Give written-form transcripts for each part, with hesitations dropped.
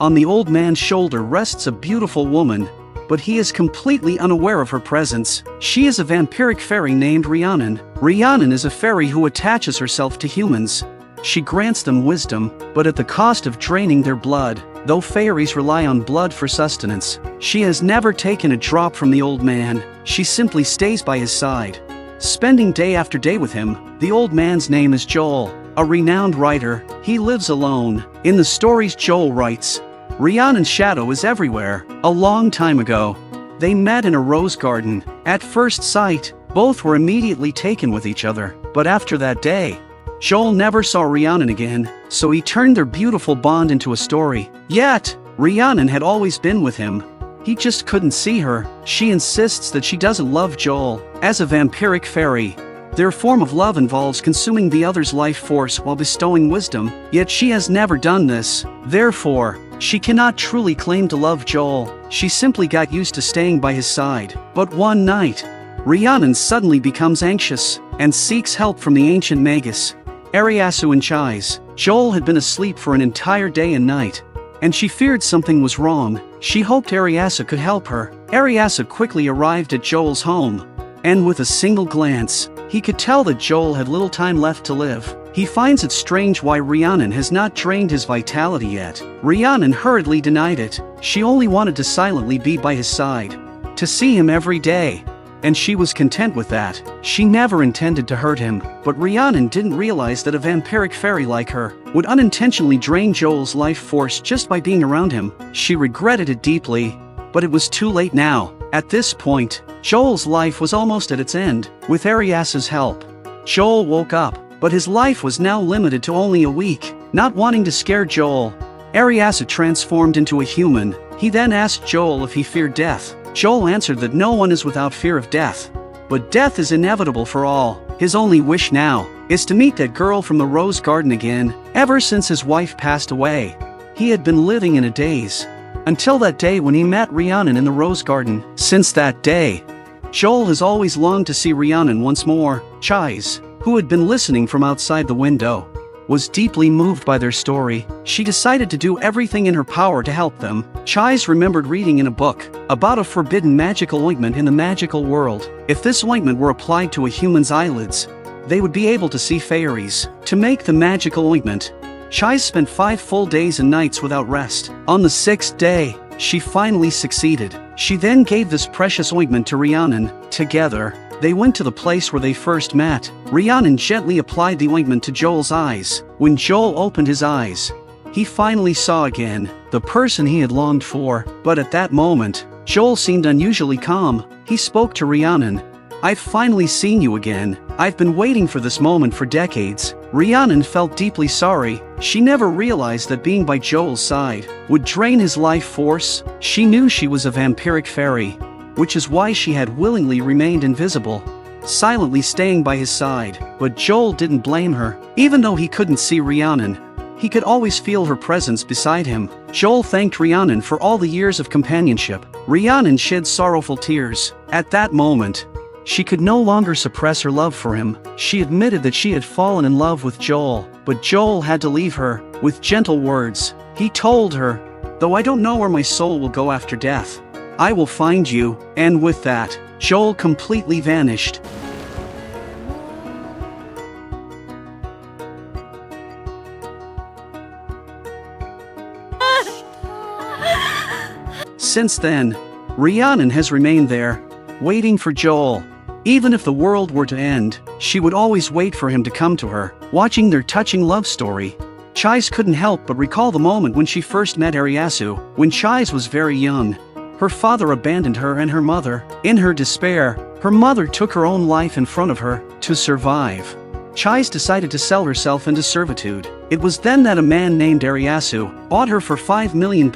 On the old man's shoulder rests a beautiful woman, but he is completely unaware of her presence. She is a vampiric fairy named Rhiannon. Rhiannon is a fairy who attaches herself to humans. She grants them wisdom, but at the cost of draining their blood. Though fairies rely on blood for sustenance, she has never taken a drop from the old man. She simply stays by his side, spending day after day with him. The old man's name is Joel, a renowned writer. He lives alone. In the stories Joel writes, Rhiannon's shadow is everywhere. A long time ago, they met in a rose garden. At first sight, both were immediately taken with each other. But after that day, Joel never saw Rhiannon again, so he turned their beautiful bond into a story. Yet, Rhiannon had always been with him. He just couldn't see her. She insists that she doesn't love Joel. As a vampiric fairy, their form of love involves consuming the other's life force while bestowing wisdom, yet she has never done this. Therefore, she cannot truly claim to love Joel. She simply got used to staying by his side. But one night, Rhiannon suddenly becomes anxious and seeks help from the Ancient Magus, Arasu and Chise. Joel had been asleep for an entire day and night, and she feared something was wrong. She hoped Arasu could help her. Arasu quickly arrived at Joel's home, and with a single glance, he could tell that Joel had little time left to live. He finds it strange why Rhiannon has not drained his vitality yet. Rhiannon hurriedly denied it. She only wanted to silently be by his side, to see him every day, and she was content with that. She never intended to hurt him, but Rhiannon didn't realize that a vampiric fairy like her would unintentionally drain Joel's life force just by being around him. She regretted it deeply, but it was too late now. At this point, Joel's life was almost at its end. With Arias's help, Joel woke up, but his life was now limited to only a week. Not wanting to scare Joel, Ariasu transformed into a human. He then asked Joel if he feared death. Joel answered that no one is without fear of death, but death is inevitable for all. His only wish now is to meet that girl from the rose garden again. Ever since his wife passed away, he had been living in a daze, until that day when he met Rhiannon in the rose garden. Since that day, Joel has always longed to see Rhiannon once more. Chise, who had been listening from outside the window, was deeply moved by their story. She decided to do everything in her power to help them. Chise remembered reading in a book about a forbidden magical ointment in the magical world. If this ointment were applied to a human's eyelids, they would be able to see fairies. To make the magical ointment, Chise spent 5 full days and nights without rest. On the 6th day, she finally succeeded. She then gave this precious ointment to Rhiannon. Together, they went to the place where they first met. Rhiannon gently applied the ointment to Joel's eyes. When Joel opened his eyes, he finally saw again the person he had longed for. But at that moment, Joel seemed unusually calm. He spoke to Rhiannon. "I've finally seen you again. I've been waiting for this moment for decades." Rhiannon felt deeply sorry. She never realized that being by Joel's side would drain his life force. She knew she was a vampiric fairy, which is why she had willingly remained invisible, silently staying by his side. But Joel didn't blame her. Even though he couldn't see Rhiannon, he could always feel her presence beside him. Joel thanked Rhiannon for all the years of companionship. Rhiannon shed sorrowful tears. At that moment, she could no longer suppress her love for him. She admitted that she had fallen in love with Joel, but Joel had to leave her. With gentle words, he told her, "Though I don't know where my soul will go after death, I will find you." And with that, Joel completely vanished. Since then, Rhiannon has remained there, waiting for Joel. Even if the world were to end, she would always wait for him to come to her. Watching their touching love story, Chise couldn't help but recall the moment when she first met Ariasu. When Chise was very young, her father abandoned her and her mother. In her despair, her mother took her own life in front of her. To survive, Chise decided to sell herself into servitude. It was then that a man named Ariasu bought her for £5 million.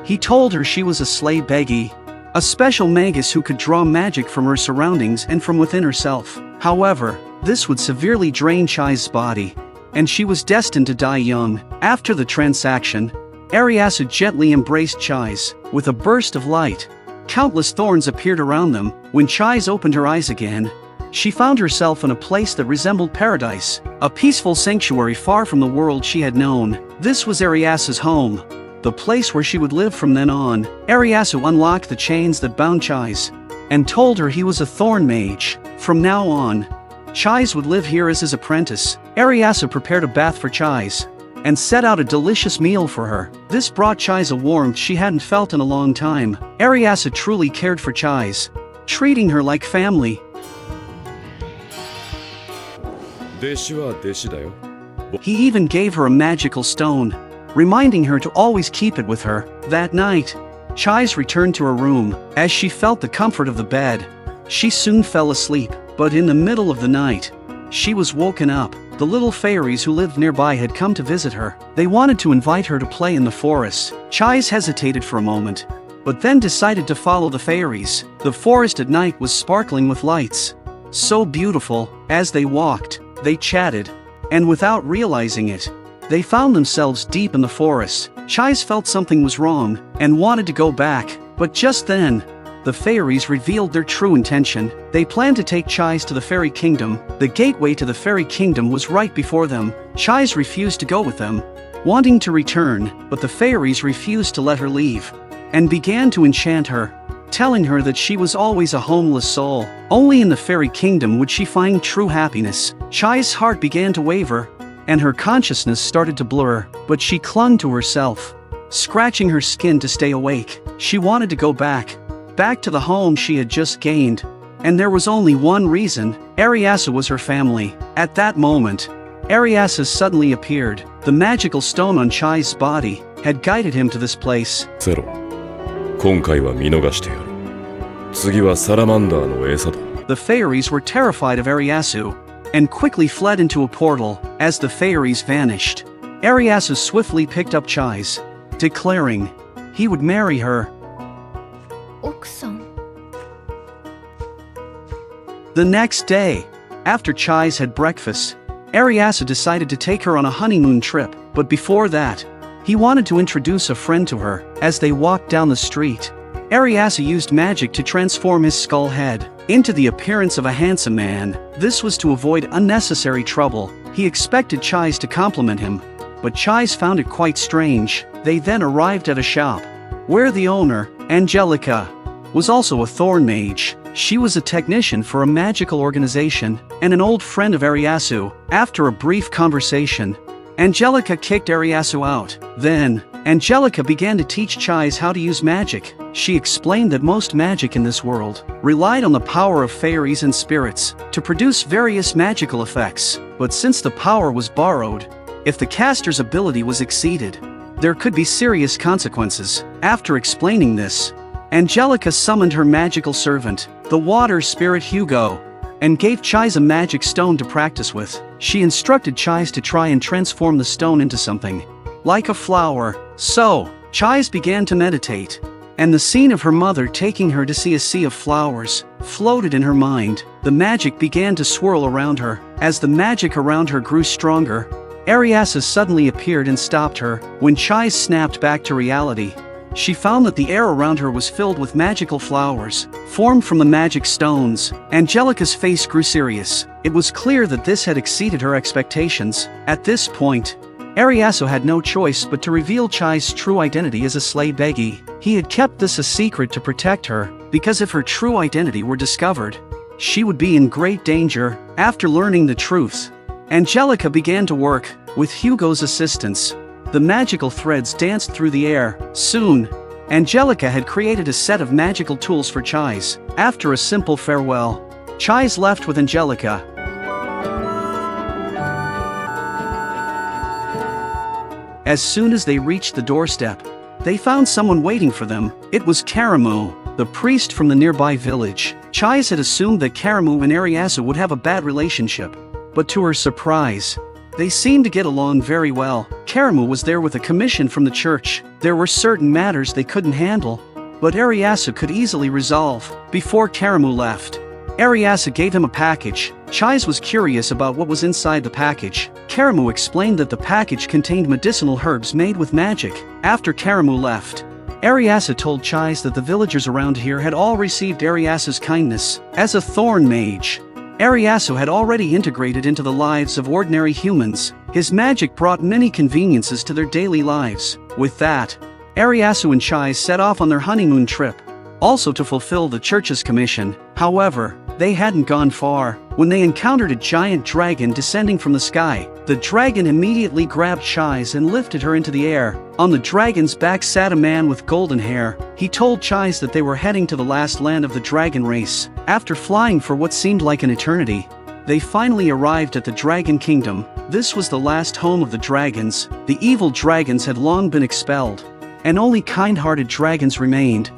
He told her she was a slave beggy, a special magus who could draw magic from her surroundings and from within herself. However, this would severely drain Chise's body, and she was destined to die young. After the transaction, Ariasu gently embraced Chise. With a burst of light, countless thorns appeared around them. When Chise opened her eyes again, she found herself in a place that resembled paradise, a peaceful sanctuary far from the world she had known. This was Ariasu's home, the place where she would live from then on. Arasu unlocked the chains that bound Chise and told her he was a Thorn Mage. From now on, Chise would live here as his apprentice. Arasu prepared a bath for Chise and set out a delicious meal for her. This brought Chise a warmth she hadn't felt in a long time. Arasu truly cared for Chise, treating her like family. He even gave her a magical stone, reminding her to always keep it with her. That night, Chise returned to her room. As she felt the comfort of the bed, she soon fell asleep. But in the middle of the night, she was woken up. The little fairies who lived nearby had come to visit her. They wanted to invite her to play in the forest. Chise hesitated for a moment, but then decided to follow the fairies. The forest at night was sparkling with lights, so beautiful. As they walked, they chatted, and without realizing it, they found themselves deep in the forest. Chise felt something was wrong and wanted to go back, but just then, the fairies revealed their true intention. They planned to take Chise to the fairy kingdom. The gateway to the fairy kingdom was right before them. Chise refused to go with them, wanting to return, but the fairies refused to let her leave and began to enchant her, telling her that she was always a homeless soul. Only in the fairy kingdom would she find true happiness. Chise's heart began to waver, and her consciousness started to blur, but she clung to herself, scratching her skin to stay awake. She wanted to go back to the home she had just gained, and there was only one reason. Arasu was her family. At that moment, Arasu suddenly appeared. The magical stone on Chise's body had guided him to this place. The fairies were terrified of Arasu and quickly fled into a portal. As the fairies vanished, Arasu swiftly picked up Chise, declaring he would marry her. The next day, after Chise had breakfast, Arasu decided to take her on a honeymoon trip, but before that, he wanted to introduce a friend to her. As they walked down the street, Arasu used magic to transform his skull head into the appearance of a handsome man. This was to avoid unnecessary trouble. He expected Chise to compliment him, but Chise found it quite strange. They then arrived at a shop where the owner, Angelica, was also a Thorn Mage. She was a technician for a magical organization and an old friend of Arasu. After a brief conversation, Angelica kicked Arasu out. Then, Angelica began to teach Chise how to use magic. She explained that most magic in this world relied on the power of fairies and spirits to produce various magical effects. But since the power was borrowed, if the caster's ability was exceeded, there could be serious consequences. After explaining this, Angelica summoned her magical servant, the water spirit Hugo, and gave Chise a magic stone to practice with. She instructed Chise to try and transform the stone into something like a flower. So, Chise began to meditate, and the scene of her mother taking her to see a sea of flowers floated in her mind. The magic began to swirl around her. As the magic around her grew stronger, Arasu suddenly appeared and stopped her. When Chise snapped back to reality, she found that the air around her was filled with magical flowers, formed from the magic stones. Angelica's face grew serious. It was clear that this had exceeded her expectations. At this point, Arasu had no choice but to reveal Chise's true identity as a slave Begi. He had kept this a secret to protect her, because if her true identity were discovered, she would be in great danger. After learning the truth, Angelica began to work with Hugo's assistance. The magical threads danced through the air. Soon, Angelica had created a set of magical tools for Chise. After a simple farewell, Chise left with Angelica. As soon as they reached the doorstep, they found someone waiting for them. It was Karamu, the priest from the nearby village. Chise had assumed that Karamu and Arasu would have a bad relationship, but to her surprise, they seemed to get along very well. Karamu was there with a commission from the church. There were certain matters they couldn't handle, but Arasu could easily resolve. Before Karamu left, Arasu gave him a package. Chise was curious about what was inside the package. Karamu explained that the package contained medicinal herbs made with magic. After Karamu left, Arasu told Chise that the villagers around here had all received Arasu's kindness. As a Thorn Mage, Arasu had already integrated into the lives of ordinary humans. His magic brought many conveniences to their daily lives. With that, Arasu and Chise set off on their honeymoon trip, also to fulfill the church's commission. However, they hadn't gone far when they encountered a giant dragon descending from the sky. The dragon immediately grabbed Chise and lifted her into the air. On the dragon's back sat a man with golden hair. He told Chise that they were heading to the last land of the dragon race. After flying for what seemed like an eternity, they finally arrived at the Dragon Kingdom. This was the last home of the dragons. The evil dragons had long been expelled, and only kind-hearted dragons remained.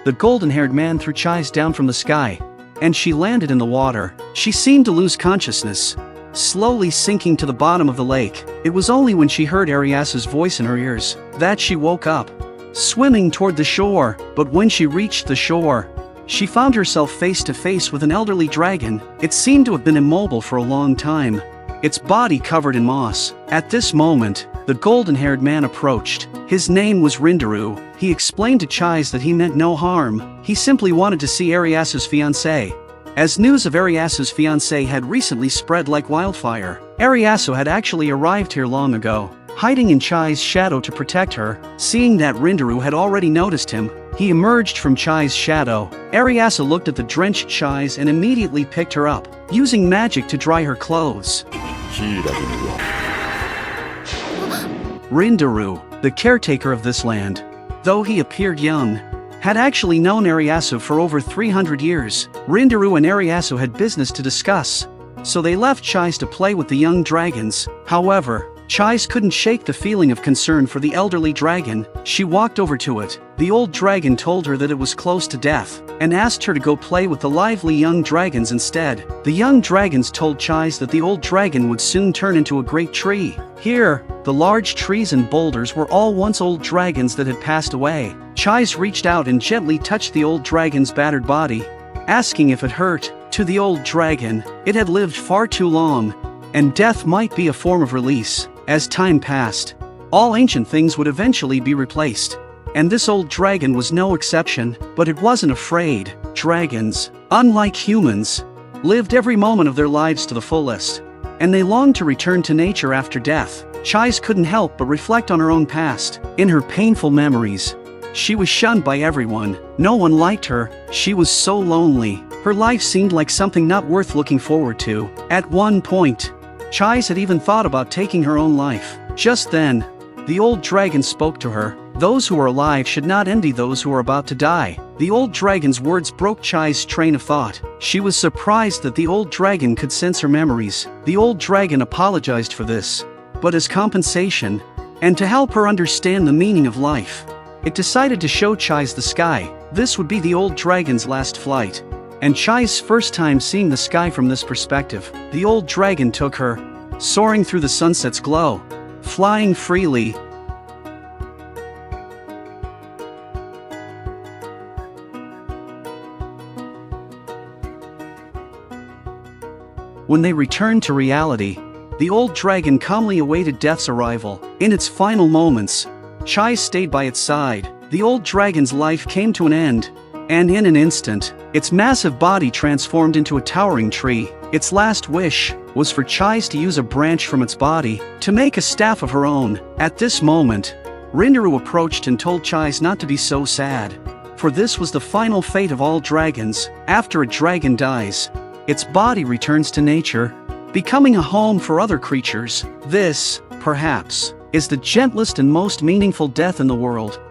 The golden-haired man threw Chise down from the sky, and she landed in the water. She seemed to lose consciousness, slowly sinking to the bottom of the lake. It was only when she heard Ariasu's voice in her ears that she woke up, swimming toward the shore. But when she reached the shore, she found herself face to face with an elderly dragon. It seemed to have been immobile for a long time, its body covered in moss. At this moment, the golden-haired man approached. His name was Rindaru. He explained to Chise that he meant no harm. He simply wanted to see Ariasu's fiancée, as news of Ariasu's fiancée had recently spread like wildfire. Ariasu had actually arrived here long ago, hiding in Chise's shadow to protect her. Seeing that Rindaru had already noticed him, he emerged from Chise's shadow. Ariasu looked at the drenched Chise and immediately picked her up, using magic to dry her clothes. Rindaru, the caretaker of this land, though he appeared young, had actually known Ariasu for over 300 years. Rindaru and Ariasu had business to discuss, so they left Chise to play with the young dragons. However, Chise couldn't shake the feeling of concern for the elderly dragon. She walked over to it. The old dragon told her that it was close to death, and asked her to go play with the lively young dragons instead. The young dragons told Chise that the old dragon would soon turn into a great tree. Here, the large trees and boulders were all once old dragons that had passed away. Chise reached out and gently touched the old dragon's battered body, asking if it hurt. To the old dragon, it had lived far too long, and death might be a form of release. As time passed, all ancient things would eventually be replaced, and this old dragon was no exception. But it wasn't afraid. Dragons, unlike humans, lived every moment of their lives to the fullest, and they longed to return to nature after death. Chise couldn't help but reflect on her own past. In her painful memories, she was shunned by everyone. No one liked her. She was so lonely. Her life seemed like something not worth looking forward to. At one point, Chise had even thought about taking her own life. Just then, the old dragon spoke to her. Those who are alive should not envy those who are about to die. The old dragon's words broke Chise's train of thought. She was surprised that the old dragon could sense her memories. The old dragon apologized for this, but as compensation, and to help her understand the meaning of life, it decided to show Chise the sky. This would be the old dragon's last flight, and Chise's first time seeing the sky from this perspective. The old dragon took her, soaring through the sunset's glow, flying freely. When they returned to reality, the old dragon calmly awaited death's arrival. In its final moments, Chise stayed by its side. The old dragon's life came to an end, and in an instant, its massive body transformed into a towering tree. Its last wish was for Chise to use a branch from its body to make a staff of her own. At this moment, Rindaru approached and told Chise not to be so sad, for this was the final fate of all dragons. After a dragon dies, its body returns to nature, becoming a home for other creatures. This, perhaps, is the gentlest and most meaningful death in the world.